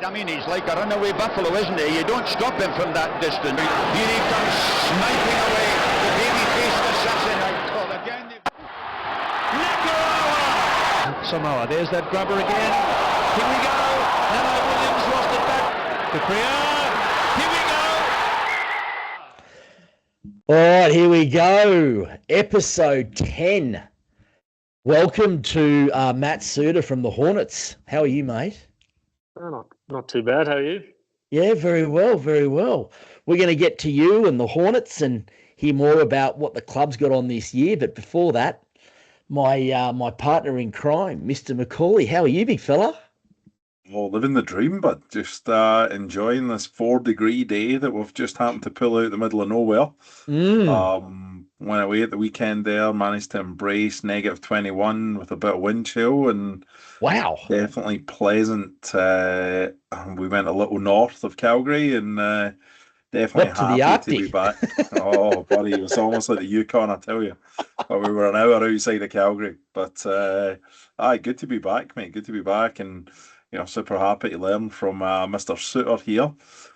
I mean, he's like a runaway buffalo, isn't he? You don't stop him from that distance. Here he comes sniping away. The baby-faced assassin. Again. Nicola! Samoa, there's that grubber again. Here we go. Hello, Williams lost it back. Capria. Here we go. All right, here we go. Episode 10. Welcome to Matt Suter from the Hornets. How are you, mate? Not too bad. How are you? Yeah, very well, very well. We're going to get to you and the Hornets and hear more about what the club's got on this year. But before that, my partner in crime, Mr. McCauley. How are you, big fella? Well, living the dream, but just enjoying this 4-degree day that we've just happened to pull out the middle of nowhere. Went away at the weekend there, managed to embrace negative 21 with a bit of wind chill, and wow, definitely pleasant. We went a little north of Calgary, and definitely happy to be back. Oh, buddy, it was almost like the Yukon, I tell you. But we were an hour outside of Calgary, but good to be back, mate. Good to be back, and super happy to learn from Mr. Suter here.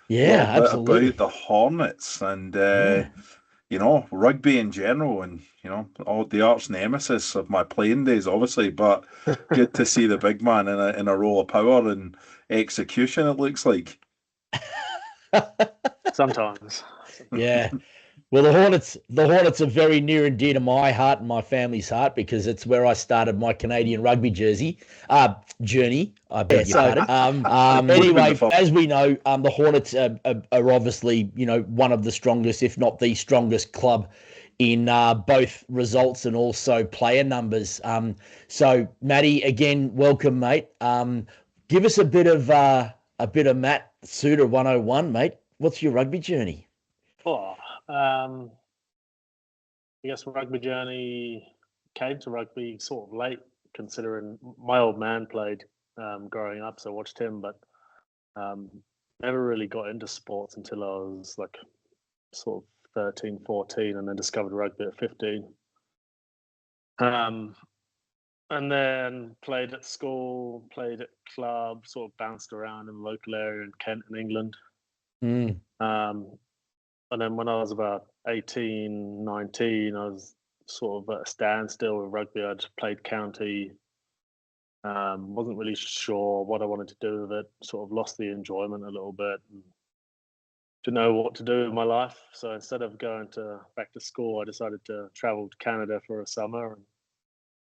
Yeah, absolutely. About the Hornets and rugby in general, and all the arch nemesis of my playing days, obviously. But good to see the big man in a role of power and execution. It looks like. Sometimes. Yeah. Well, the Hornets are very near and dear to my heart and my family's heart because it's where I started my Canadian rugby journey. I beg your pardon. Anyway, as we know, the Hornets are obviously, one of the strongest, if not the strongest club in both results and also player numbers. So, Matty, again, welcome, mate. Give us a bit of Matt Suter 101, mate. What's your rugby journey? I guess rugby journey came to rugby sort of late, considering my old man played growing up, so I watched him, but never really got into sports until I was like sort of 13, 14, and then discovered rugby at 15. And then played at school, played at club, sort of bounced around in the local area in Kent and England. And then when I was about 18, 19, I was sort of at a standstill with rugby. I'd played county, wasn't really sure what I wanted to do with it, sort of lost the enjoyment a little bit, and didn't know what to do with my life. So instead of going back to school, I decided to travel to Canada for a summer. And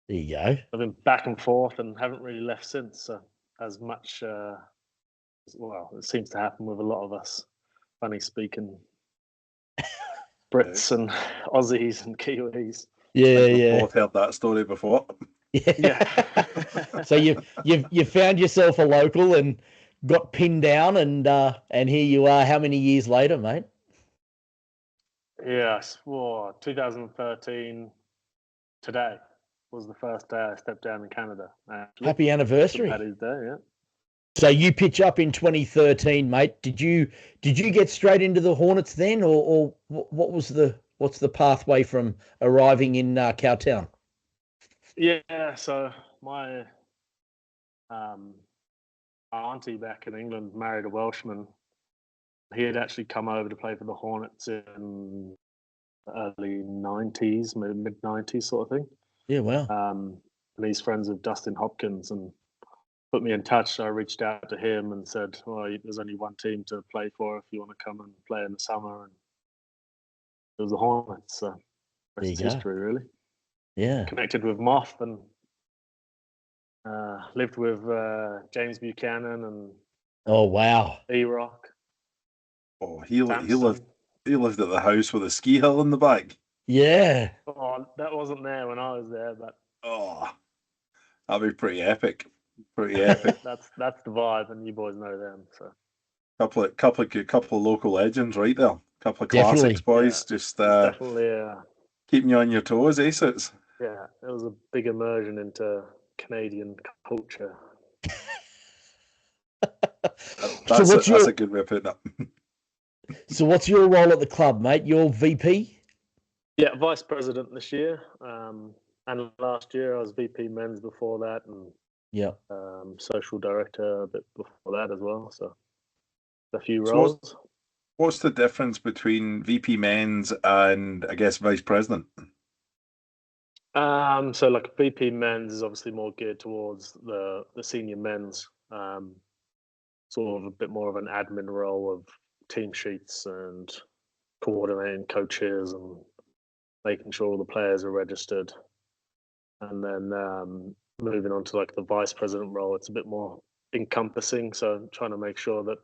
there you go. I've been back and forth and haven't really left since. So as much, it seems to happen with a lot of us funny speaking Brits and Aussies and Kiwis. Yeah. Both heard that story before. Yeah. So you found yourself a local and got pinned down, and here you are. How many years later, mate? Yes, 2013. Today was the first day I stepped down in Canada. Actually. Happy anniversary! Paddy's Day, yeah. So you pitch up in 2013, mate. Did you get straight into the Hornets then, or what's the pathway from arriving in Cowtown? Yeah, so my auntie back in England married a Welshman. He had actually come over to play for the Hornets in the early 90s, mid 90s sort of thing. Yeah, wow. And he's friends with Dustin Hopkins and put me in touch. So I reached out to him and said, there's only one team to play for if you want to come and play in the summer. And it was the Hornets. So that's history, really. Yeah. Connected with Moff and lived with James Buchanan and oh wow, E-Rock. Oh, he lived at the house with a ski hill in the back. Yeah. Oh, that wasn't there when I was there, but that'd be pretty epic. Pretty epic. That's the vibe, and you boys know them. So couple of local legends right there. Couple of classics, boys. Yeah, just definitely keeping you on your toes, Aces. Yeah, it was a big immersion into Canadian culture. That's a good way of putting it. So what's your role at the club, mate? You're VP? Yeah, vice president this year. And last year I was VP men's before that, and Yeah. Social director a bit before that as well. So a few So roles. what's the difference between VP men's and I guess vice president? So like VP men's is obviously more geared towards the senior men's, sort of a bit more of an admin role of team sheets and coordinating coaches and making sure all the players are registered. And then moving on to like the vice president role, it's a bit more encompassing. So trying to make sure that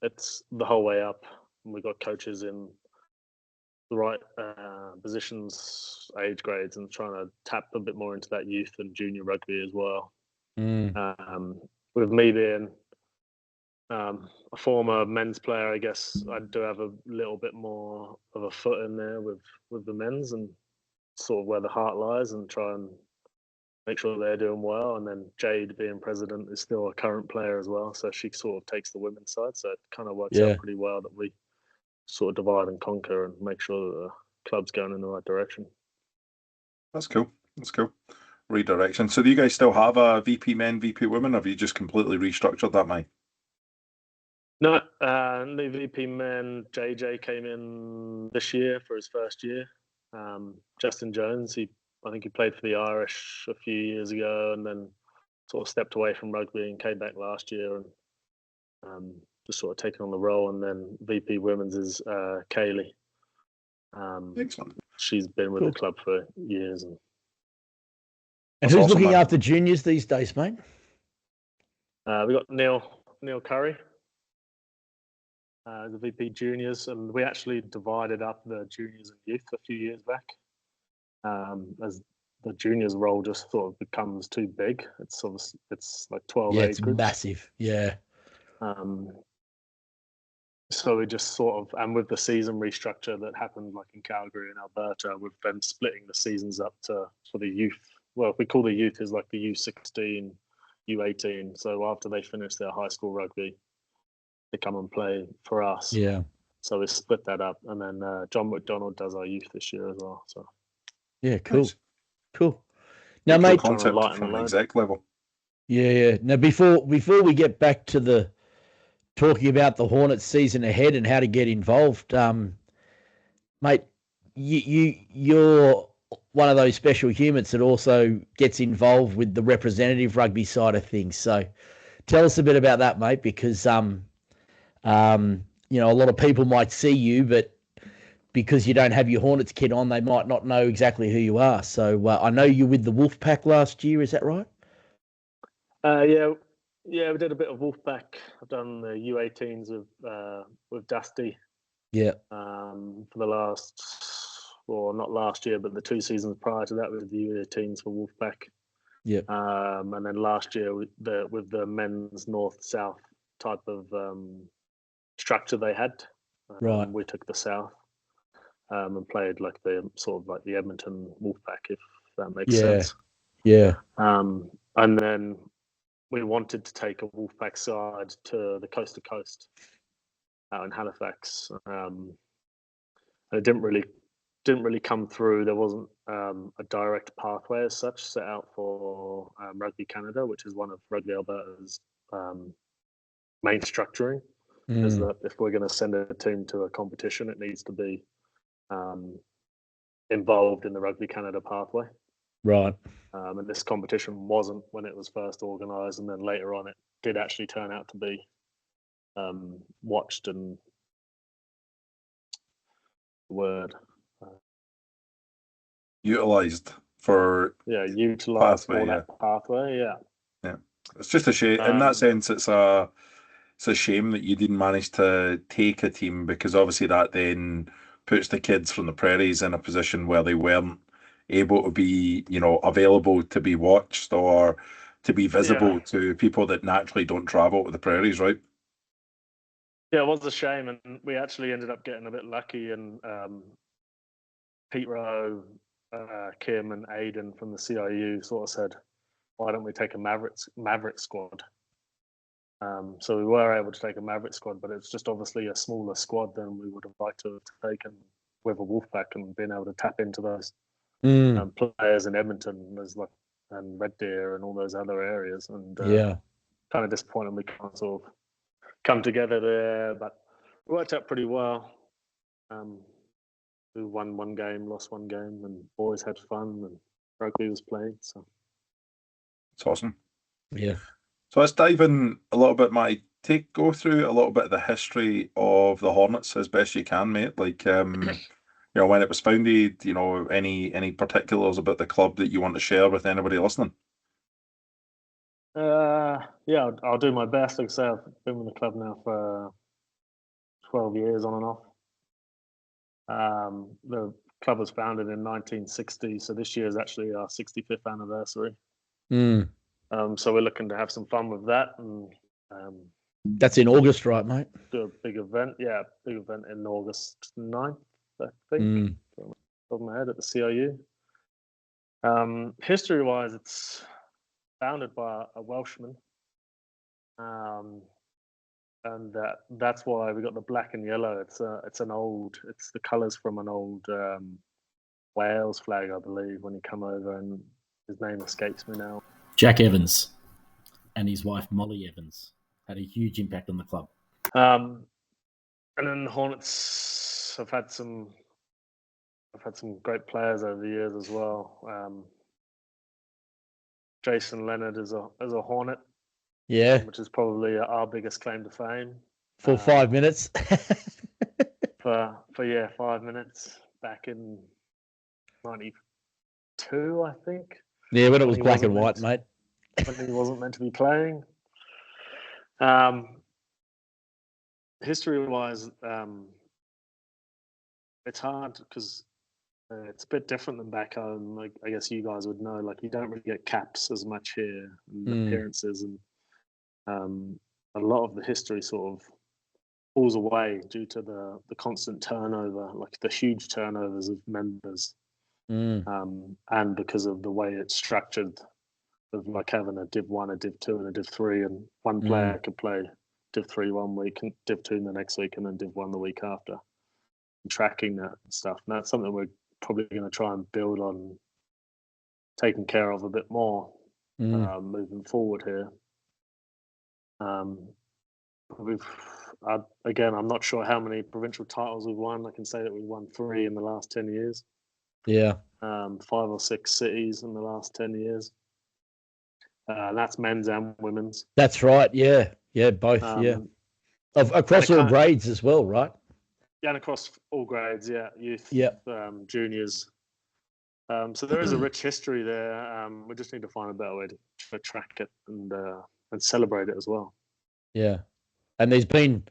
it's the whole way up. And we've got coaches in the right positions, age grades, and trying to tap a bit more into that youth and junior rugby as well. With me being a former men's player, I guess I do have a little bit more of a foot in there with the men's and sort of where the heart lies and try and make sure they're doing well. And then Jade being president is still a current player as well. So she sort of takes the women's side. So it kind of works out pretty well that we sort of divide and conquer and make sure that the club's going in the right direction. That's cool. Redirection. So do you guys still have a VP men, VP women? Or have you just completely restructured that, Mike? No, new VP men, JJ came in this year for his first year. Justin Jones, I think he played for the Irish a few years ago and then sort of stepped away from rugby and came back last year and just sort of taken on the role. And then VP women's is Kaylee. Excellent. She's been with the club for years. And who's looking after juniors these days, mate? We got Neil Curry. The VP juniors, and we actually divided up the juniors and youth a few years back. As the juniors role just sort of becomes too big. It's like 12 age it's groups. Massive. Yeah. So we just sort of, and with the season restructure that happened like in Calgary and Alberta, we've been splitting the seasons up for the youth. Well, we call the youth is like the U16, U18. So after they finish their high school rugby, they come and play for us. Yeah. So we split that up, and then John McDonald does our youth this year as well. So yeah, cool, nice. Cool. Now, mate, concept from an exec level. Yeah. Now, before we get back to the talking about the Hornets season ahead and how to get involved, mate, you're one of those special humans that also gets involved with the representative rugby side of things. So, tell us a bit about that, mate, because a lot of people might see you, but because you don't have your Hornets kit on, they might not know exactly who you are. So I know you were with the Wolfpack last year. Is that right? Yeah, we did a bit of Wolfpack. I've done the U18s with Dusty. Yeah. For the last, well, not last year, but the 2 seasons prior to that with the U18s for Wolfpack. Yeah. And then last year with the men's north-south type of structure they had. Right. We took the south and played like the sort of like the Edmonton Wolfpack, if that makes sense. Yeah. And then we wanted to take a Wolfpack side to the coast to coast out in Halifax. And it didn't really come through. There wasn't a direct pathway as such set out for Rugby Canada, which is one of Rugby Alberta's main structuring. Is that if we're going to send a team to a competition, it needs to be involved in the Rugby Canada pathway. Right. And this competition wasn't when it was first organised, and then later on it did actually turn out to be watched and utilised for that pathway. Yeah. It's just a shame. In that sense, it's a shame that you didn't manage to take a team, because obviously that then puts the kids from the prairies in a position where they weren't able to be, available to be watched or to be visible to people that naturally don't travel to the prairies, right? Yeah, it was a shame, and we actually ended up getting a bit lucky, and Pete Rowe, Kim and Aidan from the CIU sort of said, why don't we take a Maverick squad? So we were able to take a Maverick squad, but it's just obviously a smaller squad than we would have liked to have taken with a Wolfpack, and being able to tap into those players in Edmonton. There's like and Red Deer and all those other areas. And kind of disappointed we can't sort of come together there, but it worked out pretty well. We won one game, lost one game, and boys had fun, and rugby was played. So it's awesome. Yeah. So let's dive in a little bit, Mike. Go through a little bit of the history of the Hornets as best you can, mate. Like, you know, when it was founded, you know, any particulars about the club that you want to share with anybody listening? Yeah, I'll do my best. Like I say, I've been with the club now for 12 years on and off. The club was founded in 1960, so this year is actually our 65th anniversary. So we're looking to have some fun with that, and that's in August, right, mate? Do a big event. Yeah, big event in August 9th, I think. From the top of my head at the CRU. History-wise, it's founded by a Welshman, and that's why we got the black and yellow. It's the colours from an old Wales flag, I believe, when he come over, and his name escapes me now. Jack Evans and his wife Molly Evans had a huge impact on the club. And then the Hornets have had some great players over the years as well. Jason Leonard is a Hornet, which is probably our biggest claim to fame. For 5 minutes. for 5 minutes back in '92, I think. Yeah, when it was black and white, mate. When he wasn't meant to be playing. History-wise, it's hard because it's a bit different than back home. Like, I guess you guys would know, like, you don't really get caps as much here, and appearances, and a lot of the history sort of falls away due to the constant turnover, like the huge turnovers of members, and because of the way it's structured, of like having a Div 1, a Div 2, and a Div 3, and one player could play Div 3 one week, and Div 2 the next week, and then Div 1 the week after. Tracking that stuff, and that's something we're probably going to try and build on taking care of a bit more moving forward here. I'm not sure how many provincial titles we've won. I can say that we've won 3 in the last 10 years. Yeah. 5 or 6 cities in the last 10 years. That's men's and women's. That's right. Yeah. Yeah, both. Across all grades as well, right? Yeah, and across all grades, youth, juniors. So there is a rich history there. We just need to find a better way to track it and celebrate it as well. Yeah, and there's been,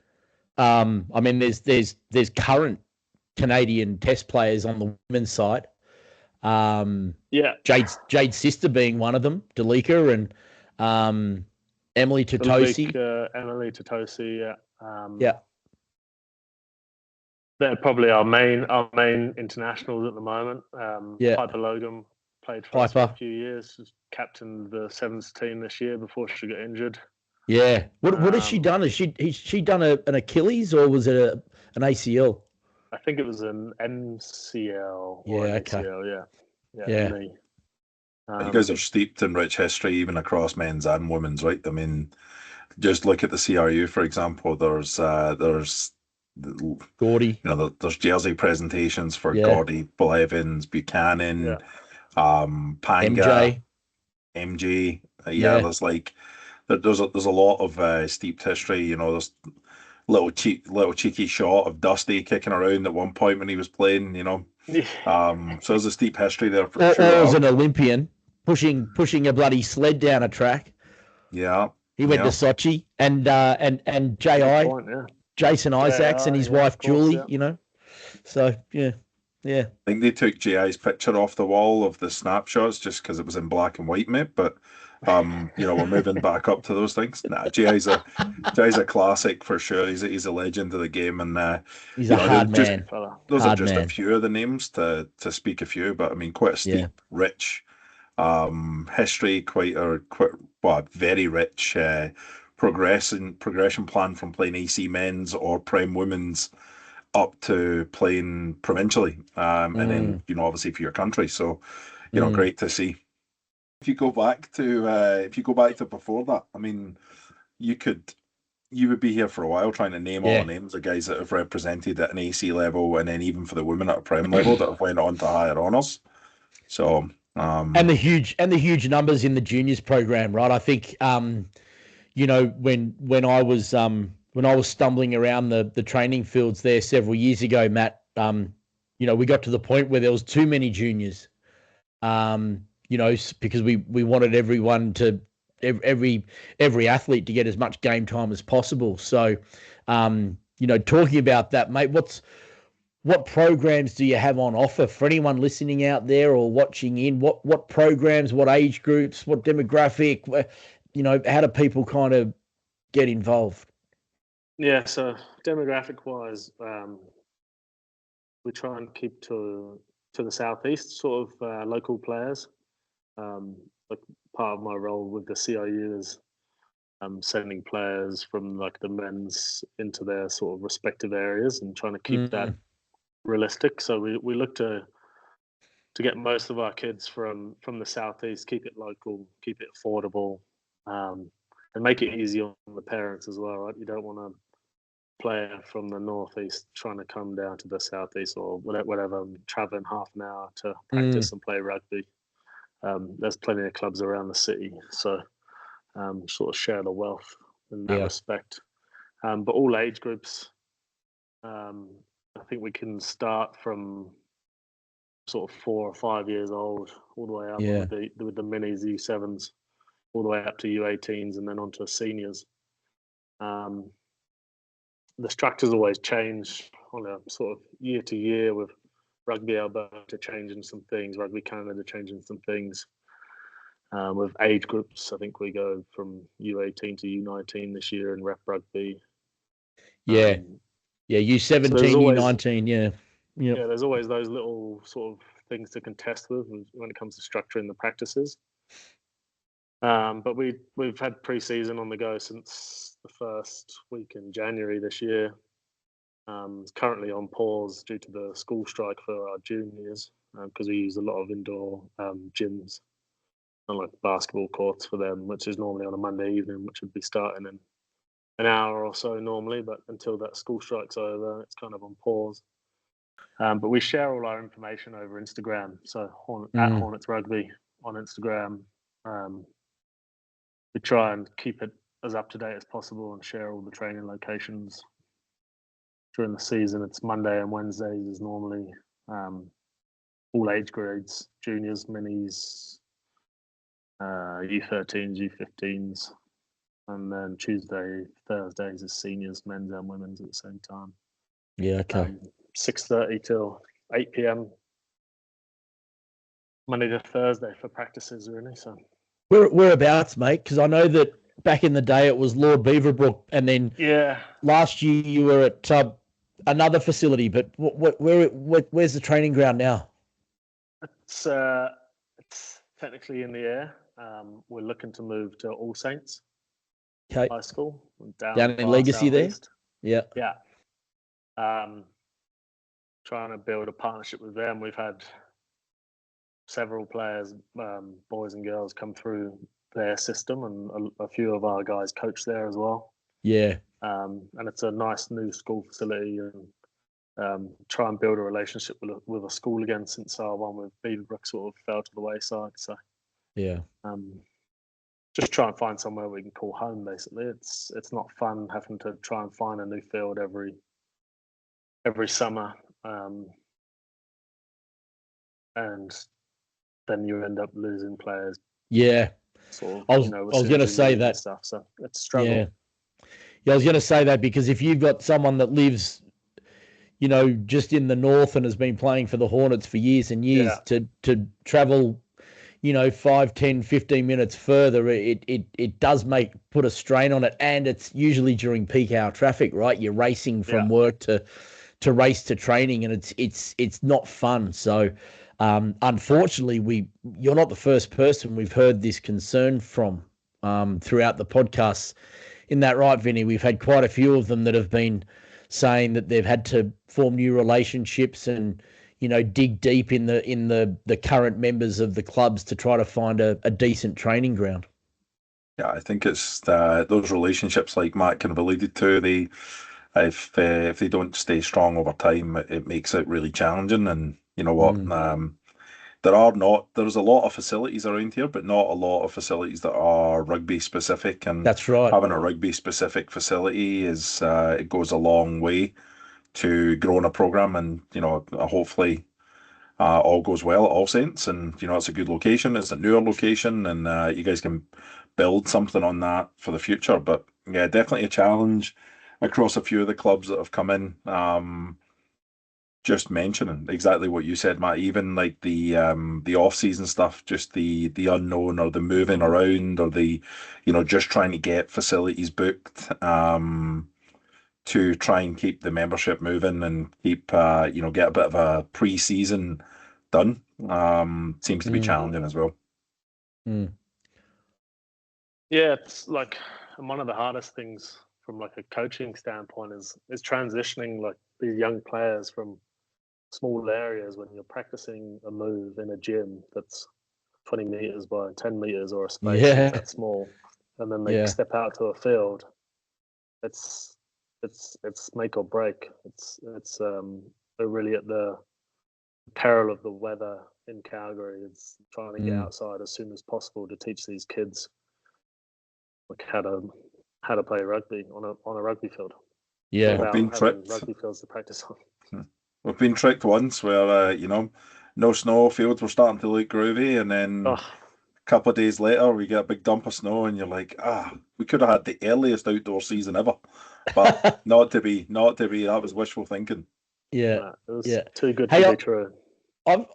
there's current Canadian Test players on the women's side. Jade's sister being one of them, Delika, and Emily Totosi. Emily Totosi, They're probably our main internationals at the moment. Piper Logan played for us for a few years. She's captained the Sevens team this year before she got injured. Yeah. What has she done? Has she done an Achilles, or was it an ACL? I think it was an MCL. ACL, knee. You guys are steeped in rich history, even across men's and women's, right? I mean, just look at the CRU, for example. There's Gordy. You know, there's jersey presentations for Gordy, Blevins, Buchanan, Panga, MJ. There's like there's a lot of steeped history. You know, there's little cheeky shot of Dusty kicking around at one point when he was playing. You know, so there's a steep history there for sure. Or as an Olympian pushing a bloody sled down a track. Yeah, he went to Sochi and JI. Jason Isaacs and his wife Julie, you know. So yeah. I think they took JI's picture off the wall of the snapshots just because it was in black and white, mate. But we're moving back up to those things. Nah, JI's a classic for sure. He's a legend of the game, and he's a hard man. Those are just a few of the names to speak a few, but I mean quite a steep, rich history, quite very rich. Progression plan from playing AC men's or Prem women's up to playing provincially, and then obviously for your country. So great to see. if you go back to before that, I mean, you would be here for a while trying to name all the names of guys that have represented at an AC level, and then even for the women at a Prem level that have went on to higher honours. So and the huge numbers in the juniors program, right? I think you know, when I was stumbling around the training fields there several years ago, Matt, you know, we got to the point where there was too many juniors, you know, because we wanted everyone to every athlete to get as much game time as possible. So, you know, talking about that, mate, what programs do you have on offer for anyone listening out there or watching in? What programs, what age groups, what demographic, you know, how do people kind of get involved? Yeah, so demographic-wise, we try and keep to the southeast, sort of local players. Like part of my role with the CIU is sending players from like the men's into their sort of respective areas and trying to keep that realistic. So we look to get most of our kids from the southeast, keep it local, keep it affordable, and make it easy on the parents as well, right? You don't want a player from the northeast trying to come down to the southeast or whatever, traveling half an hour to practice and play rugby. There's plenty of clubs around the city, so sort of share the wealth in that respect. But all age groups, I think we can start from sort of 4 or 5 years old all the way up with the minis, U7s, all the way up to U18s and then on to seniors. The structures always change on a sort of year to year, with Rugby Alberta changing some things, Rugby Canada changing some things. With age groups, I think we go from U18 to U19 this year in rep rugby. Yeah, U17, so U19, yeah. Yeah, there's always those little sort of things to contest with when it comes to structuring the practices. But we've had pre-season on the go since the first week in January this year. It's currently on pause due to the school strike for our juniors, because we use a lot of indoor gyms and like basketball courts for them, which is normally on a Monday evening, which would be starting in an hour or so normally. But until that school strike's over, it's kind of on pause. But we share all our information over Instagram. So at Hornets Rugby on Instagram. We try and keep it as up to date as possible and share all the training locations. During the season, it's Monday and Wednesdays is normally all age grades, juniors, minis, U13s, U15s, and then Tuesday, Thursdays is seniors, men's and women's at the same time. Yeah, okay. 6:30 till 8 p.m. Monday to Thursday for practices, really. So whereabouts, mate? Because I know that back in the day it was Lord Beaverbrook, and then last year you were at another facility. But where's the training ground now? It's technically in the air. We're looking to move to All Saints High School down in Legacy there. Yeah. Trying to build a partnership with them. We've had several players, boys and girls, come through their system, and a few of our guys coach there as well. Yeah. And it's a nice new school facility, and try and build a relationship with a school again, since our one with Beaverbrook sort of fell to the wayside. So just try and find somewhere we can call home. Basically, it's not fun having to try and find a new field every summer, and then you end up losing players. Yeah. Sort of, I was going to say that stuff. So it's a struggle. Yeah, I was going to say that, because if you've got someone that lives, you know, just in the north and has been playing for the Hornets for years and years, to travel, you know, 5, 10, 15 minutes further, it does put a strain on it. And it's usually during peak hour traffic, right? You're racing from work to race to training, and it's not fun. So unfortunately, you're not the first person we've heard this concern from throughout the podcasts. In that, right, Vinny? We've had quite a few of them that have been saying that they've had to form new relationships, and dig deep in the current members of the clubs to try to find a decent training ground. Yeah, I think it's those relationships, like Matt kind of alluded to. If they don't stay strong over time, it makes it really challenging. And you know what? There's a lot of facilities around here, but not a lot of facilities that are rugby specific. And that's right. Having a rugby specific facility it goes a long way to growing a program. And hopefully all goes well at All Saints, and it's a good location. It's a newer location, and you guys can build something on that for the future. But yeah, definitely a challenge across a few of the clubs that have come in. Just mentioning exactly what you said, Matt. Even like the off-season stuff, just the unknown, or the moving around, or the just trying to get facilities booked to try and keep the membership moving and keep get a bit of a pre-season done. Seems to be challenging as well. Yeah, it's like one of the hardest things from like a coaching standpoint is transitioning like these young players from small areas when you're practicing a move in a gym that's 20 meters by 10 meters, or a space that's that small, and then they step out to a field. It's make or break. They're really at the peril of the weather in Calgary. It's trying to get outside as soon as possible to teach these kids like how to play rugby on a rugby field. Yeah, I've been tricked. Rugby fields to practice on. We've been tricked once where no snow, fields were starting to look groovy, and then a couple of days later we get a big dump of snow, and you're like, we could have had the earliest outdoor season ever, but not to be. That was wishful thinking. Yeah, it was too good to be true. I've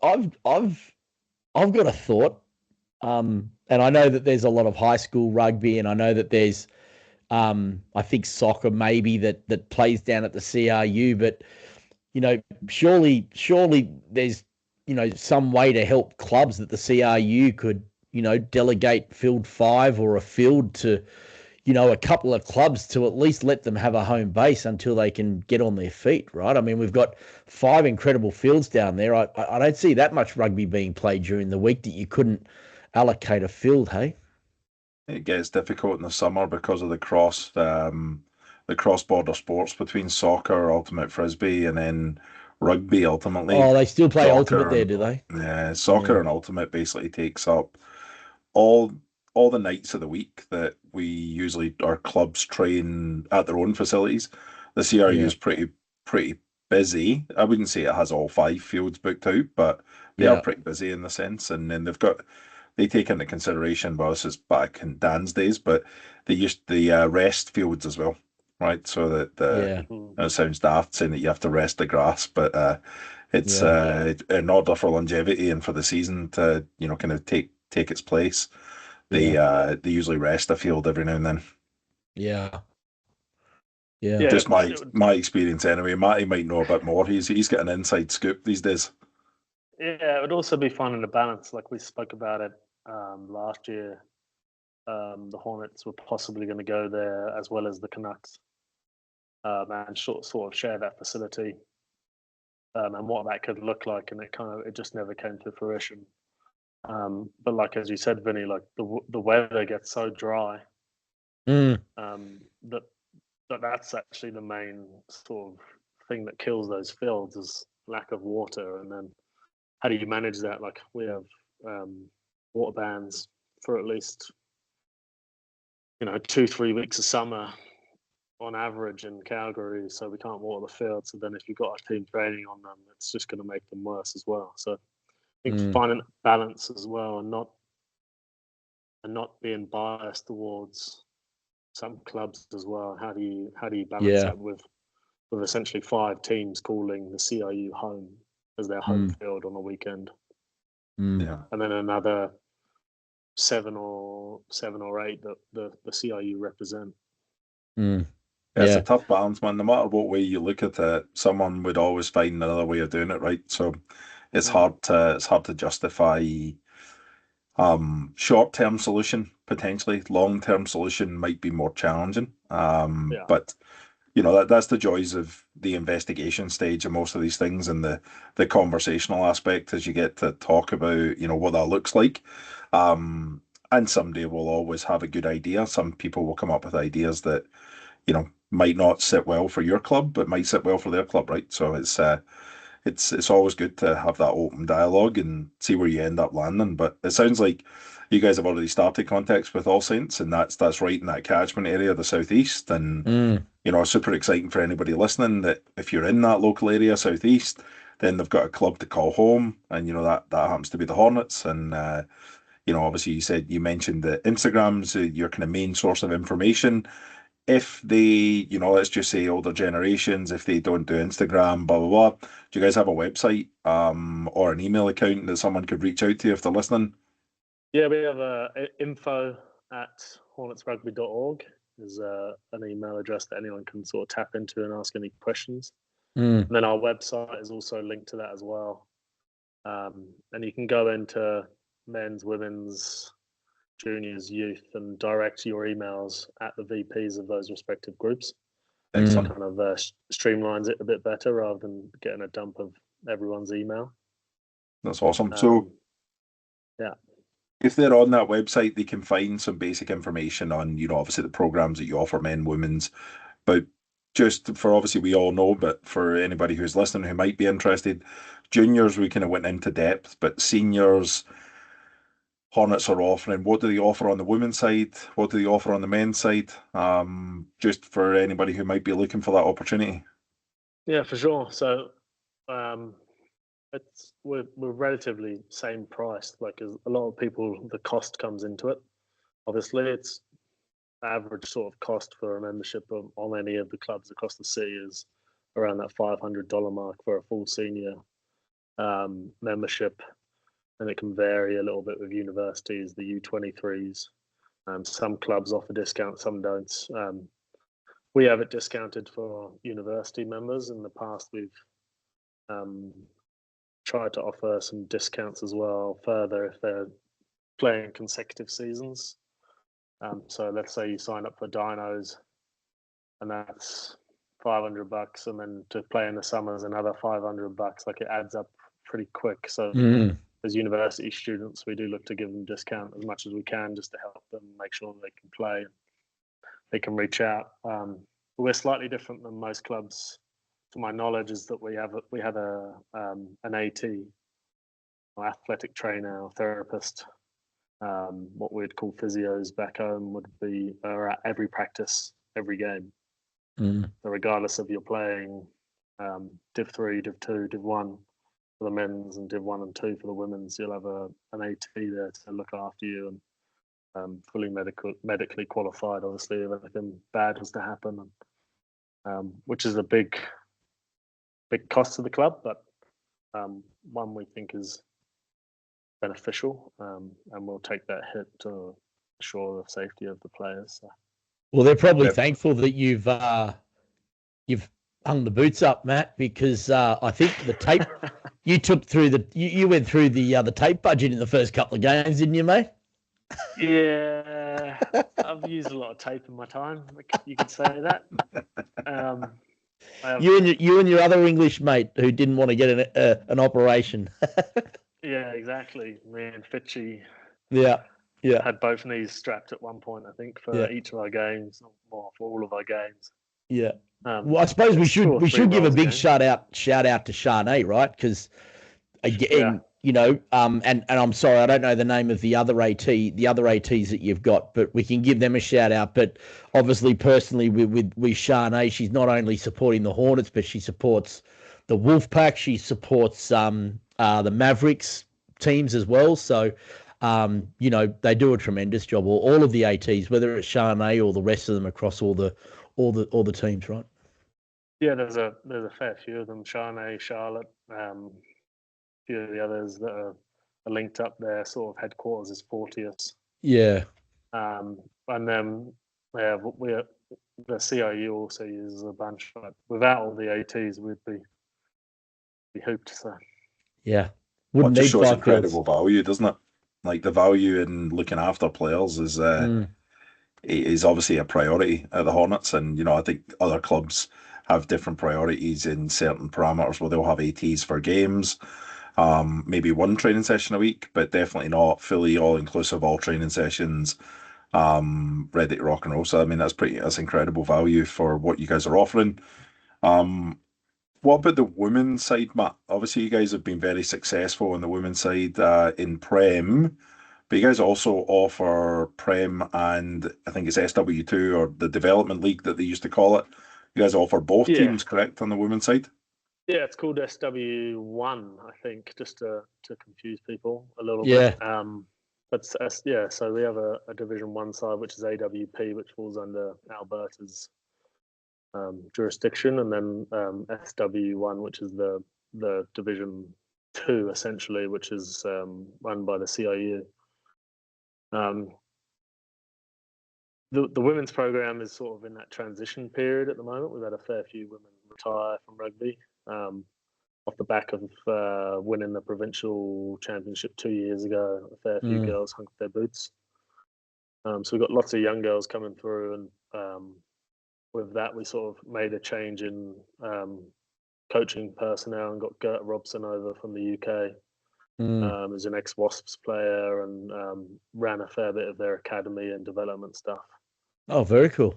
got a thought, and I know that there's a lot of high school rugby, and I know that there's, I think soccer maybe that plays down at the CRU, but surely there's some way to help clubs that the CRU could delegate field 5 or a field to a couple of clubs to at least let them have a home base until they can get on their feet, right? I mean, we've got 5 incredible fields down there. I don't see that much rugby being played during the week that you couldn't allocate a field, hey? It gets difficult in the summer because of the cross-border sports between soccer, ultimate frisbee, and then rugby ultimately. Oh, they still play ultimate there, do they? Yeah, soccer and ultimate basically takes up all the nights of the week that our clubs train at their own facilities. The CRU is pretty busy. I wouldn't say it has all 5 fields booked out, but they are pretty busy in the sense. And then they take into consideration, well, this is back in Dan's days, but they used the rest fields as well, right? So that it sounds daft saying that you have to rest the grass, but it's in order for longevity and for the season to kind of take its place. They usually rest a field every now and then. Yeah. Just my experience anyway. Matty might know a bit more. He's got an inside scoop these days. Yeah, it would also be finding a balance, like we spoke about it last year. The Hornets were possibly going to go there as well as the Canucks, and sort of share that facility, and what that could look like, and it just never came to fruition. But like as you said, Vinny, like the weather gets so dry, that's actually the main sort of thing that kills those fields is lack of water. And then how do you manage that? Like we have water bans for at least 2-3 weeks of summer on average in Calgary, so we can't water the field. So then if you've got our team training on them, it's just going to make them worse as well. So I think finding balance as well, and not being biased towards some clubs as well. How do you balance that with essentially 5 teams calling the CRU home as their home field on a weekend, and then another 7 or 8 that the CRU represent. It's a tough balance, man. No matter what way you look at it, someone would always find another way of doing it, right? So it's hard to justify short-term solution potentially. Long-term solution might be more challenging. But that's the joys of the investigation stage of most of these things, and the conversational aspect as you get to talk about, what that looks like. And somebody will always have a good idea. Some people will come up with ideas that, might not sit well for your club, but might sit well for their club, right? So it's always good to have that open dialogue and see where you end up landing. But it sounds like you guys have already started contacts with All Saints, and that's right in that catchment area of the southeast. And super exciting for anybody listening that if you're in that local area, southeast, then they've got a club to call home, and that happens to be the Hornets. And obviously you mentioned that Instagram's your kind of main source of information. If they, let's just say older generations, if they don't do Instagram, blah, blah, blah, do you guys have a website or an email account that someone could reach out to if they're listening? Yeah, we have info@hornetsrugby.org is an email address that anyone can sort of tap into and ask any questions. And then our website is also linked to that as well. And you can go into men's, women's, juniors, youth, and direct your emails at the VPs of those respective groups. It kind of streamlines it a bit better rather than getting a dump of everyone's email. That's awesome. So, yeah, if they're on that website, they can find some basic information on, obviously the programs that you offer, men, women's. But just for, obviously we all know, but for anybody who's listening who might be interested, juniors we kind of went into depth, but seniors, Hornets are offering. What do they offer on the women's side? What do they offer on the men's side? Just for anybody who might be looking for that opportunity. Yeah, for sure. So we're relatively same price. Like a lot of people, the cost comes into it. Obviously, it's average sort of cost for a membership on any of the clubs across the city is around that $500 mark for a full senior membership. And it can vary a little bit with universities, the U23s. Some clubs offer discounts, some don't. We have it discounted for university members. In the past, we've tried to offer some discounts as well further if they're playing consecutive seasons. So let's say you sign up for Dinos, and that's $500, and then to play in the summers another $500. Like it adds up pretty quick. So as university students, we do look to give them discount as much as we can just to help them make sure they can play, they can reach out. We're slightly different than most clubs, to my knowledge, is that we have an AT, an athletic trainer, or therapist. What we'd call physios back home would be at every practice, every game. So regardless of you're playing Div 3, Div 2, Div 1 for the men's and Div 1 and 2 for the women's, you'll have an AT there to look after you and fully medically qualified, obviously, if anything bad was to happen, which is a big cost to the club, but one we think is beneficial, and we'll take that hit to ensure the safety of the players. So. Well, they're probably thankful that you've hung the boots up, Matt, because I think the tape you took through you went through the tape budget in the first couple of games, didn't you, mate? Yeah, I've used a lot of tape in my time. You could say that. You and your other English mate who didn't want to get an operation. Yeah, exactly. Me and Fitchy. Yeah. Had both knees strapped at one point, I think, for each of our games, or for all of our games. Yeah. Well, I suppose we should give a big shout out to Sharnay, right? Because again, and I'm sorry, I don't know the name of the other ATs that you've got, but we can give them a shout out. But obviously, personally, with Sharnay, she's not only supporting the Hornets, but she supports the Wolfpack. She supports the Mavericks teams as well. So, they do a tremendous job. All of the ATs, whether it's Sharnay or the rest of them across all the teams, right? Yeah, there's a fair few of them. Sharnay, Charlotte, a few of the others that are linked up there. Sort of headquarters is Fortius. Yeah. And then the CIU also uses a bunch. But without all the ATs, we'd be hooped. So. Yeah. Wouldn't need shows incredible value, doesn't it? Like the value in looking after players is is obviously a priority at the Hornets, and I think other clubs have different priorities in certain parameters where they'll have ATs for games, maybe one training session a week, but definitely not fully all-inclusive, all training sessions, ready to rock and roll. So I mean, that's incredible value for what you guys are offering. What about the women's side, Matt? Obviously, you guys have been very successful on the women's side in Prem, but you guys also offer Prem and I think it's SW2 or the Development League that they used to call it. You guys offer both teams, correct, on the women's side? Yeah, it's called SW1, I think, just to confuse people a little bit. But so we have a Division 1 side, which is AWP, which falls under Alberta's jurisdiction, and then SW1, which is the Division 2, essentially, which is run by the CIU. The women's program is sort of in that transition period at the moment. We've had a fair few women retire from rugby off the back of winning the provincial championship 2 years ago. A fair few girls hung up their boots. So we've got lots of young girls coming through, and with that, we sort of made a change in coaching personnel and got Gert Robson over from the UK. As an ex-Wasps player, and ran a fair bit of their academy and development stuff. Oh, very cool.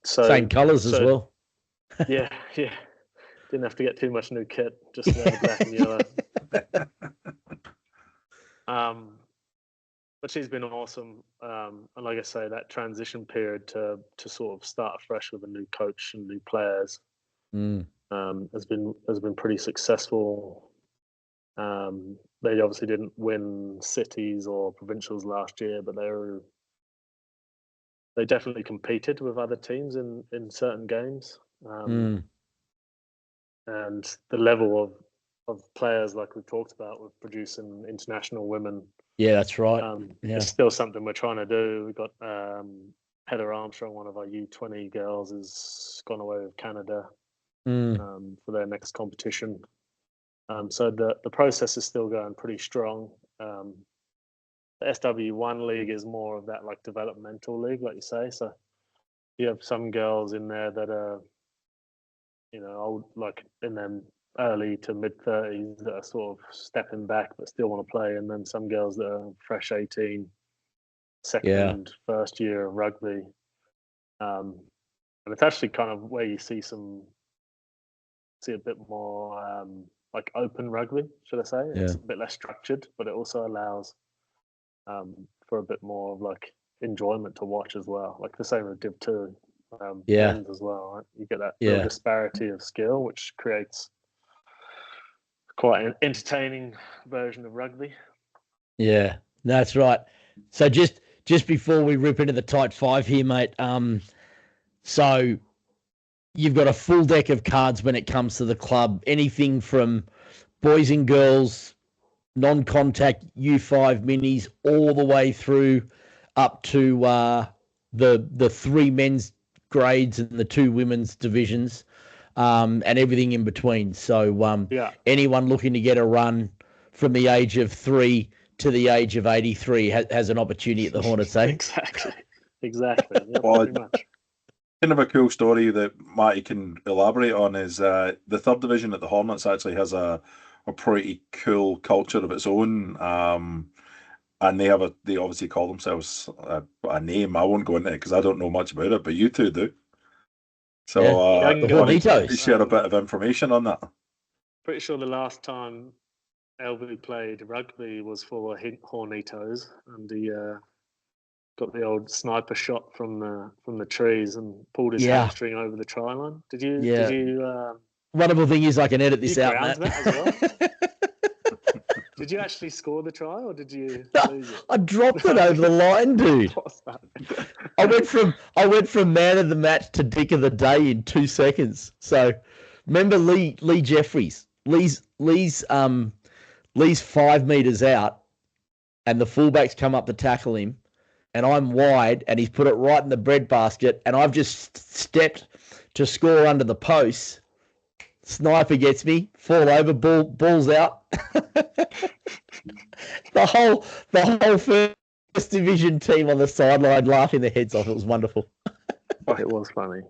Same colours as well. yeah. Didn't have to get too much new kit, just the black and yellow. But she's been awesome. And like I say, that transition period to sort of start afresh with a new coach and new players has been pretty successful. They obviously didn't win cities or provincials last year, but they definitely competed with other teams in certain games. And the level of players, like we've talked about, with producing international women. Yeah, that's right. It's still something we're trying to do. We've got Heather Armstrong, one of our U20 girls, has gone away with Canada for their next competition. So the process is still going pretty strong. The SW1 league is more of that like developmental league, like you say. So you have some girls in there that are, old, like in them early to mid 30s, that are sort of stepping back but still want to play, and then some girls that are fresh 18, first year of rugby. And it's actually kind of where you see a bit more like open rugby, should I say? It's a bit less structured, but it also allows for a bit more of like enjoyment to watch as well. Like the same with Div 2 men's as well, right? You get that real disparity of skill, which creates quite an entertaining version of rugby. Yeah, that's right. So just before we rip into the tight five here, mate, so you've got a full deck of cards when it comes to the club, anything from boys and girls, non-contact U5 minis, all the way through up to the three men's grades and the two women's divisions, and everything in between. So anyone looking to get a run from the age of 3 to the age of 83 has an opportunity at the Hornets, eh? Exactly. Yeah, pretty much. Kind of a cool story that Matty can elaborate on is the third division at the Hornets actually has a pretty cool culture of its own, and they obviously call themselves a name. I won't go into it because I don't know much about it, but you two do. So the Hornitos. Share a bit of information on that. Pretty sure the last time Elvyo played rugby was for Hornitos, and he got the old sniper shot from the trees and pulled his hamstring over the try line. Did you? Wonderful thing is I can edit this out, Matt. That as well? Did you actually score the try, or did you lose it? I dropped it over the line, dude. I went from man of the match to dick of the day in 2 seconds. So remember Lee Jeffries. Lee's 5 meters out, and the fullbacks come up to tackle him, and I'm wide, and he's put it right in the breadbasket, and I've just stepped to score under the post. Sniper gets me, fall over, ball's out. the whole first First division team on the sideline laughing their heads off. It was wonderful. Oh, it was funny.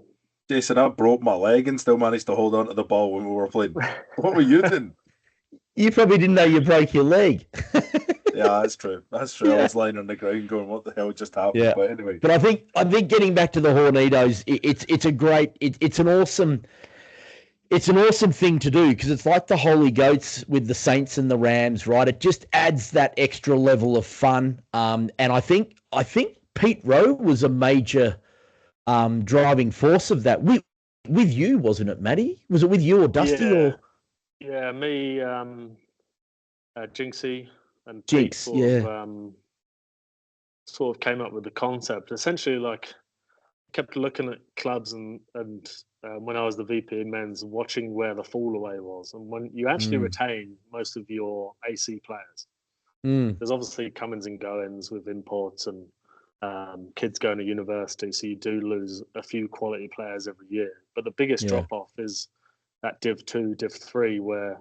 Jason, I broke my leg and still managed to hold on to the ball when we were playing. What were you doing? You probably didn't know you broke your leg. Yeah, that's true. That's true. Yeah. I was lying on the ground going, "What the hell just happened?" Yeah. But anyway. But I think getting back to the Hornitos, it's an awesome thing to do because it's like the Holy Goats with the Saints and the Rams, right? It just adds that extra level of fun. And I think Pete Rowe was a major driving force of that. With you, wasn't it, Matty? Was it with you or Dusty? Yeah, me, Jinxie, and Jinx, Pete sort of came up with the concept. Essentially, like, kept looking at clubs and when I was the VP men's, watching where the fall away was, and when you actually retain most of your AC players, there's obviously comings and goings with imports and kids going to university, so you do lose a few quality players every year. But the biggest drop off is that Div 2, Div 3, where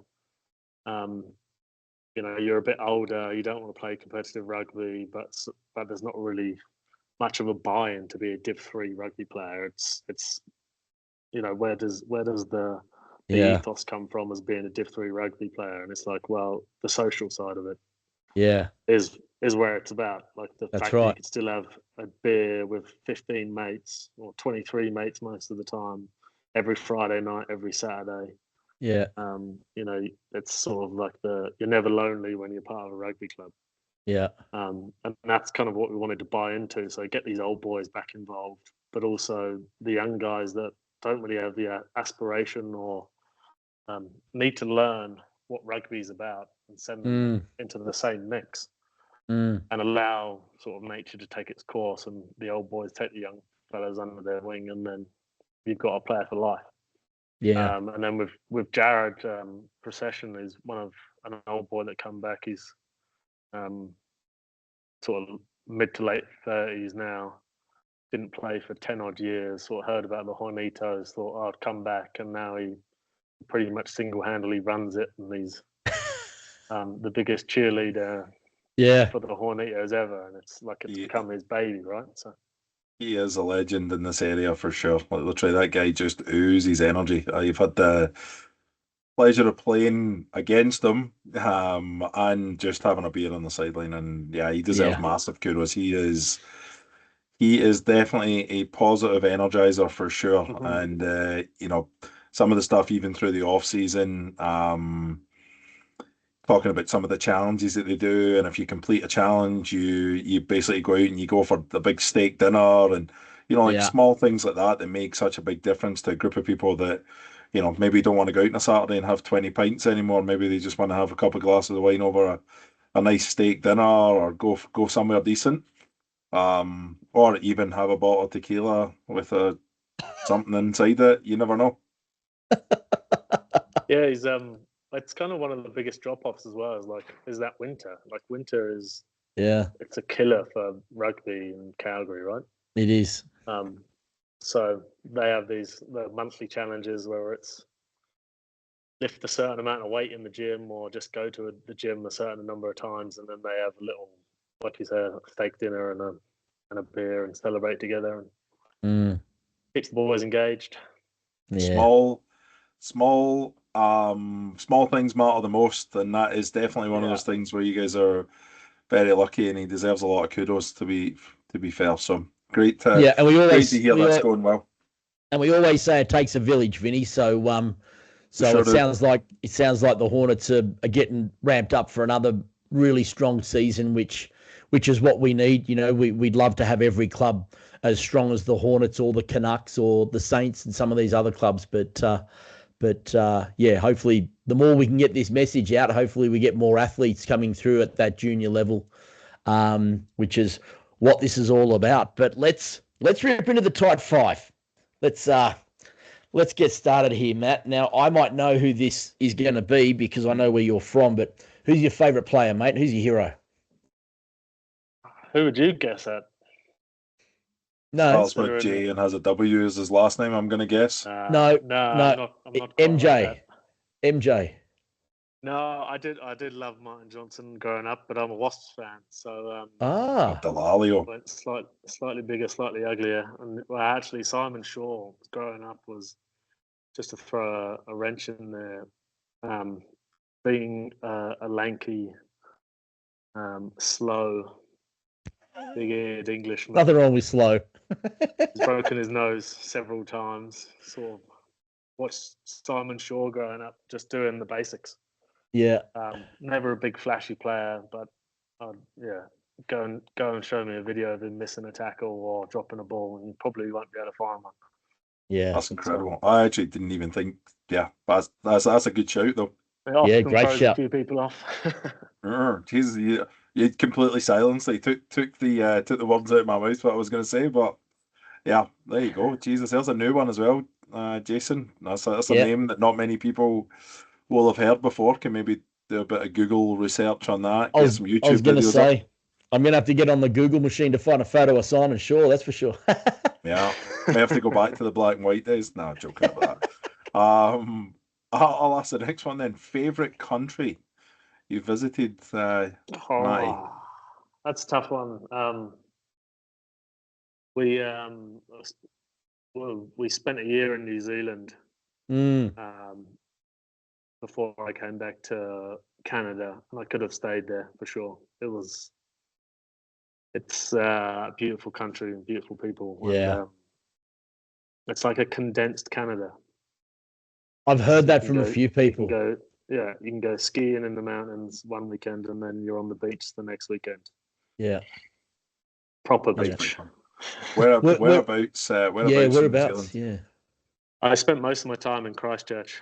you're a bit older, you don't want to play competitive rugby, but there's not really much of a buy-in to be a Div 3 rugby player. It's where does the ethos come from as being a Div 3 rugby player? And it's like, well, the social side of it is where it's about. Like the fact that you can still have a beer with 15 mates or 23 mates most of the time, every Friday night, every Saturday. Yeah. It's sort of like you're never lonely when you're part of a rugby club. Yeah. And that's kind of what we wanted to buy into. So get these old boys back involved, but also the young guys that don't really have the aspiration or need to learn what rugby is about and send them into the same mix and allow sort of nature to take its course and the old boys take the young fellas under their wing, and then you've got a player for life. Yeah. And then with Jared, Procession is an old boy that come back. He's sort of mid to late 30s now. Didn't play for 10 odd years. Sort of heard about the Hornitos. Thought I'd come back, and now he pretty much single-handedly runs it, and he's the biggest cheerleader for the Hornitos ever. And it's like it's become his baby, right? So. He is a legend in this area for sure. Like, literally, that guy just oozes energy. I've had the pleasure of playing against him and just having a beer on the sideline. And yeah, he deserves massive kudos. He is definitely a positive energizer for sure. And some of the stuff even through the off season, talking about some of the challenges that they do, and if you complete a challenge, you basically go out and you go for the big steak dinner, and small things like that make such a big difference to a group of people that maybe don't want to go out on a Saturday and have 20 pints anymore. Maybe they just want to have a couple of glasses of wine over a nice steak dinner, or go somewhere decent, or even have a bottle of tequila with something inside it. You never know. Yeah, he's it's kind of one of the biggest drop-offs as well. Is that winter? Like winter is it's a killer for rugby in Calgary, right? It is. So they have the monthly challenges where it's lift a certain amount of weight in the gym, or just go to the gym a certain number of times, and then they have a little, like you said, steak dinner and a beer and celebrate together and keeps the boys engaged. Yeah. Small things matter the most, and that is definitely one of those things where you guys are very lucky, and he deserves a lot of kudos to be fair. So great, and we always great to hear that's going well. And we always say it takes a village, Vinny. So it sounds like the Hornets are getting ramped up for another really strong season, which is what we need. We'd love to have every club as strong as the Hornets or the Canucks or the Saints and some of these other clubs, but hopefully the more we can get this message out, hopefully we get more athletes coming through at that junior level, which is what this is all about. But let's rip into the tight five. Let's get started here, Matt. Now, I might know who this is going to be because I know where you're from, but who's your favourite player, mate? Who's your hero? Who would you guess at? No, starts with J and has a W as his last name, I'm going to guess. No. I'm not MJ. like MJ. No, I did love Martin Johnson growing up, but I'm a Wasps fan, so Delalio. went slightly bigger, slightly uglier. And actually, Simon Shaw growing up was, just to throw a wrench in there, being a lanky, slow, big-eared Englishman. Nothing wrong with slow. He's broken his nose several times. Sort of watched Simon Shaw growing up, just doing the basics. Yeah. Never a big flashy player, but go and show me a video of him missing a tackle or dropping a ball, and you probably won't be able to find one. Yeah, that's incredible. I actually didn't even think. Yeah, that's a good shout though. Yeah, great shout. A few people off. Jesus, you completely silenced. He took the words out of my mouth what I was going to say, but yeah, there you go. Jesus, there's a new one as well. Jason, that's a name that not many people will have heard before. Can maybe do a bit of Google research on that. I was going to say, I'm going to have to get on the Google machine to find a photo of Simon Shaw, that's for sure. Yeah, may have to go back to the black and white days. No, joking about that. I'll ask the next one then. Favorite country you visited, Matty? That's a tough one. We spent a year in New Zealand before I came back to Canada, and I could have stayed there for sure. It's a beautiful country and beautiful people. Yeah, and, it's like a condensed Canada. I've heard that from a few people. You can go skiing in the mountains one weekend, and then you're on the beach the next weekend. Yeah, proper beach. Whereabouts? Whereabouts? Yeah, I spent most of my time in Christchurch.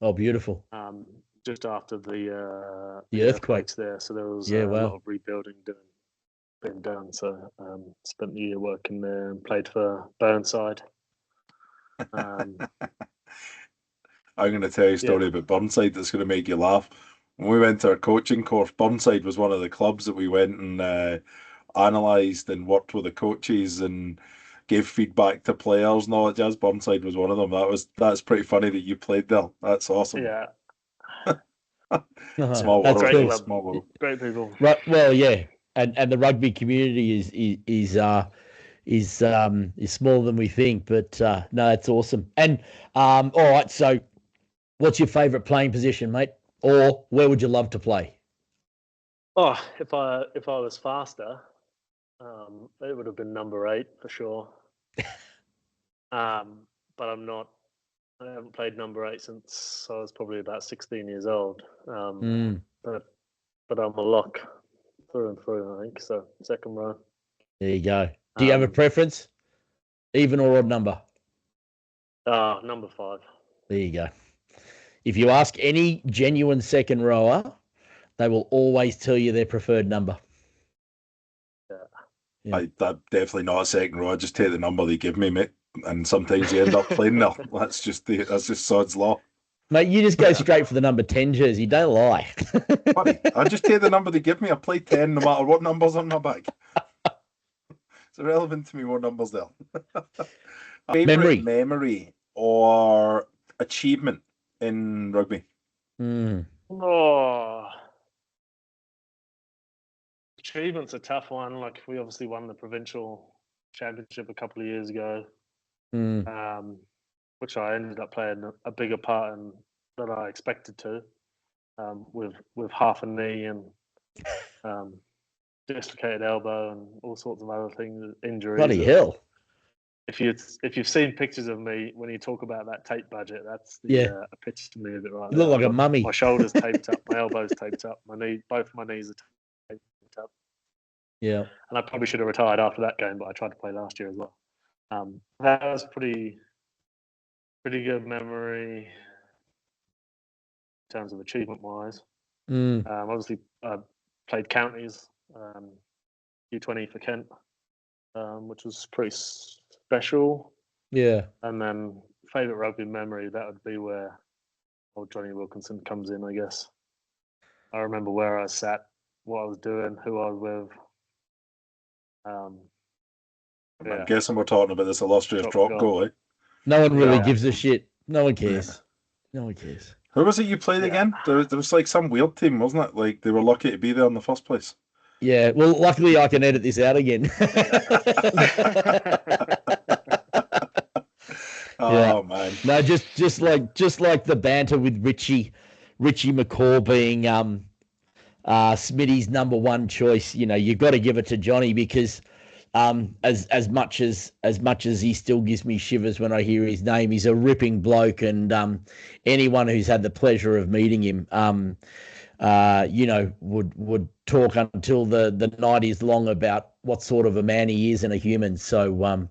Oh, beautiful. Just after the earthquakes there, so there was a lot of rebuilding being done. So spent the year working there and played for Burnside. I'm going to tell you a story about Burnside that's going to make you laugh. When we went to our coaching course, Burnside was one of the clubs that we went and analysed and worked with the coaches and gave feedback to players and all that jazz. Burnside was one of them. That's pretty funny that you played there. That's awesome. Yeah. Small world. Great Small world. Great people. Right. Well, yeah, and the rugby community is smaller than we think, but no, it's awesome. And all right, so what's your favourite playing position, mate? Or where would you love to play? Oh, if I was faster, it would have been number 8 for sure. But I'm not. I haven't played number 8 since I was probably about 16 years old. But I'm a lock through and through, I think. So second row. There you go. Do you have a preference? Even or odd number? Number 5. There you go. If you ask any genuine second rower, they will always tell you their preferred number. Yeah. I'm definitely not a second row. I just take the number they give me, mate. And sometimes you end up playing there. That's just sod's law. Mate, you just go straight for the number 10 jersey. Don't lie. Buddy, I just take the number they give me. I play 10 no matter what number's on my back. It's irrelevant to me what number's there. Favorite memory or achievement in rugby? Achievement's a tough one. Like, we obviously won the provincial championship a couple of years ago, which I ended up playing a bigger part in than I expected to, with half a knee and dislocated elbow and all sorts of other things, injuries. Bloody hell! If you've seen pictures of me when you talk about that tape budget, that's the epitome of it right there. You look like a mummy. My shoulders taped up, my elbows taped up, both my knees are taped up. Yeah. And I probably should have retired after that game, but I tried to play last year as well. That was pretty good memory in terms of achievement wise. Obviously, I played counties, U20 for Kent, which was pretty special. Yeah. And then favourite rugby memory, that would be where old Johnny Wilkinson comes in, I guess. I remember where I sat, what I was doing, who I was with. I'm guessing we're talking about this illustrious drop goal, eh? No one really gives a shit. No one cares. No one cares. Who was it you played again? There was like some weird team, wasn't it? Like they were lucky to be there in the first place. Yeah, well, luckily I can edit this out again. Oh man! No, just like the banter with Richie McCaw being Smitty's number one choice. You know, you've got to give it to Johnny because as much as he still gives me shivers when I hear his name, he's a ripping bloke, and anyone who's had the pleasure of meeting him, you know, would talk until the night is long about what sort of a man he is and a human. So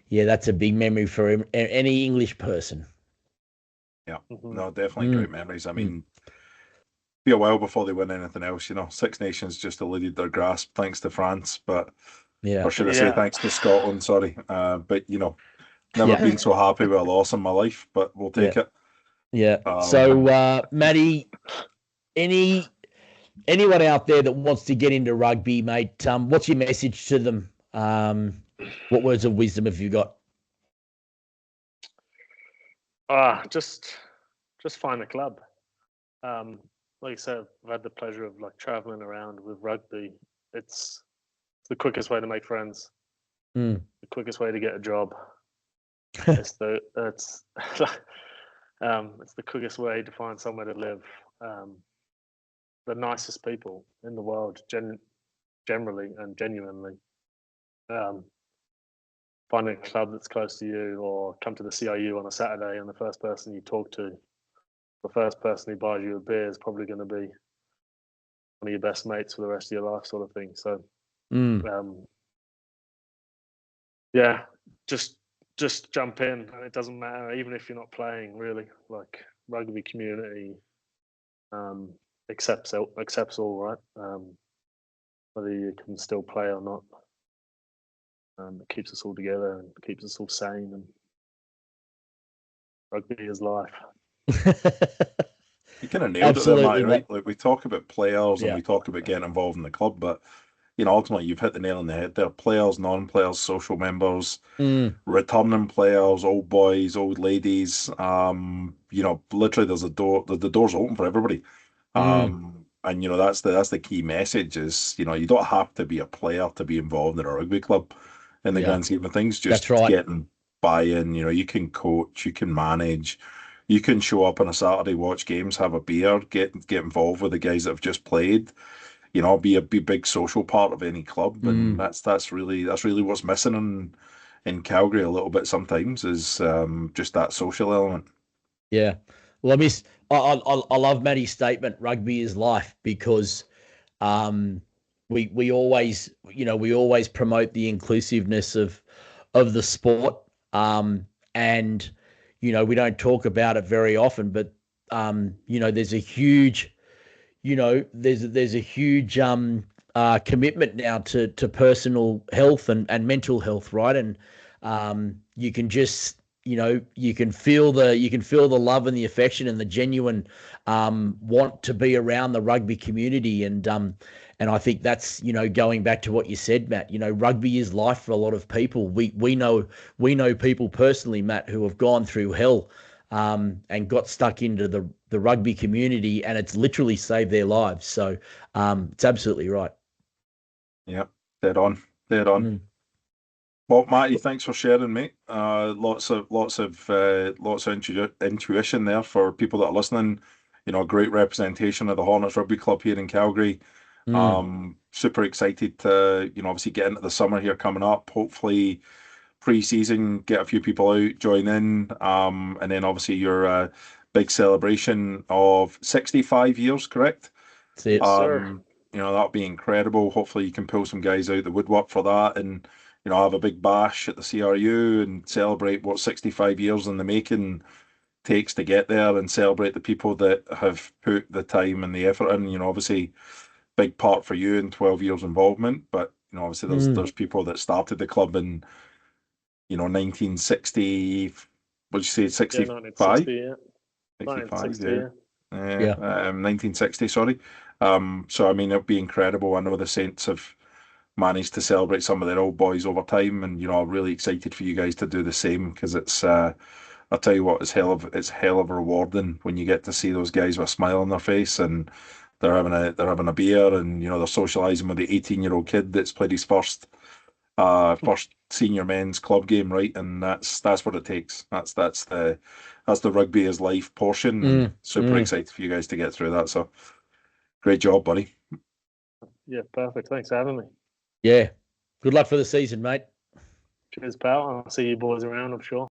yeah, that's a big memory for him, any English person. Yeah, no, definitely great memories. I mean, be a while before they win anything else. You know, Six Nations just eluded their grasp thanks to France, but or should I say thanks to Scotland? Sorry, but you know, never been so happy with a loss in my life. But we'll take it. Yeah. So, Matty, anyone out there that wants to get into rugby, mate? What's your message to them? What words of wisdom have you got? Just find a club. Like you said, I've had the pleasure of like traveling around with rugby. It's the quickest way to make friends. The quickest way to get a job. it's the quickest way to find somewhere to live. The nicest people in the world, generally and genuinely. Finding a club that's close to you, or come to the CIU on a Saturday, and the first person you talk to, the first person who buys you a beer is probably going to be one of your best mates for the rest of your life, sort of thing. So, yeah, just jump in, and it doesn't matter, even if you're not playing. Really, like rugby community accepts all, right? Whether you can still play or not. It keeps us all together and keeps us all sane, and rugby is life. You kind of nailed it there, Matty, right? Like we talk about players and we talk about getting involved in the club, but you know, ultimately you've hit the nail on the head there. Players, non-players, social members, returning players, old boys, old ladies. You know, literally there's a door. The door's open for everybody. And you know, that's the key message is, you know, you don't have to be a player to be involved in a rugby club in the grand scheme of things. Just getting buy-in, you know, you can coach, you can manage, you can show up on a Saturday, watch games, have a beer, get involved with the guys that have just played, you know, be a big social part of any club. And that's really what's missing in Calgary a little bit sometimes is just that social element. Yeah. Well, I love Matty's statement, rugby is life, because we always promote the inclusiveness of the sport. And, you know, we don't talk about it very often, but, you know, there's a huge, you know, there's a huge commitment now to personal health and mental health, right? And you can just, you know, you can feel the love and the affection and the genuine want to be around the rugby community. And I think that's, you know, going back to what you said, Matt, you know, rugby is life for a lot of people. We know people personally, Matt, who have gone through hell and got stuck into the rugby community, and it's literally saved their lives. So it's absolutely right. Yep, dead on. Well, Matty, thanks for sharing, mate. Lots of intuition there for people that are listening. You know, a great representation of the Hornets Rugby Club here in Calgary. Super excited to, you know, obviously get into the summer here coming up. Hopefully, pre-season, get a few people out, join in, and then obviously your big celebration of 65 years, correct? That's it, sir. You know, that'll be incredible. Hopefully, you can pull some guys out the woodwork for that, and you know, have a big bash at the CRU and celebrate what 65 years in the making takes to get there, and celebrate the people that have put the time and the effort in. You know, obviously, big part for you in 12 years involvement, but you know, obviously there's people that started the club in, you know, 1960. What'd you say, 65? Yeah, 1960, yeah. 65, yeah. 1960, sorry. So I mean, it'll be incredible. I know the Saints have managed to celebrate some of their old boys over time, and you know, I'm really excited for you guys to do the same, because it's a I'll tell you what, it's hell of rewarding when you get to see those guys with a smile on their face and they're having a beer and they're socialising with the 18-year-old kid that's played his first senior men's club game, right? And that's what it takes. That's the rugby is life portion. And super excited for you guys to get through that. So great job, buddy. Yeah, perfect. Thanks for having me. Yeah. Good luck for the season, mate. Cheers, pal. I'll see you boys around, I'm sure.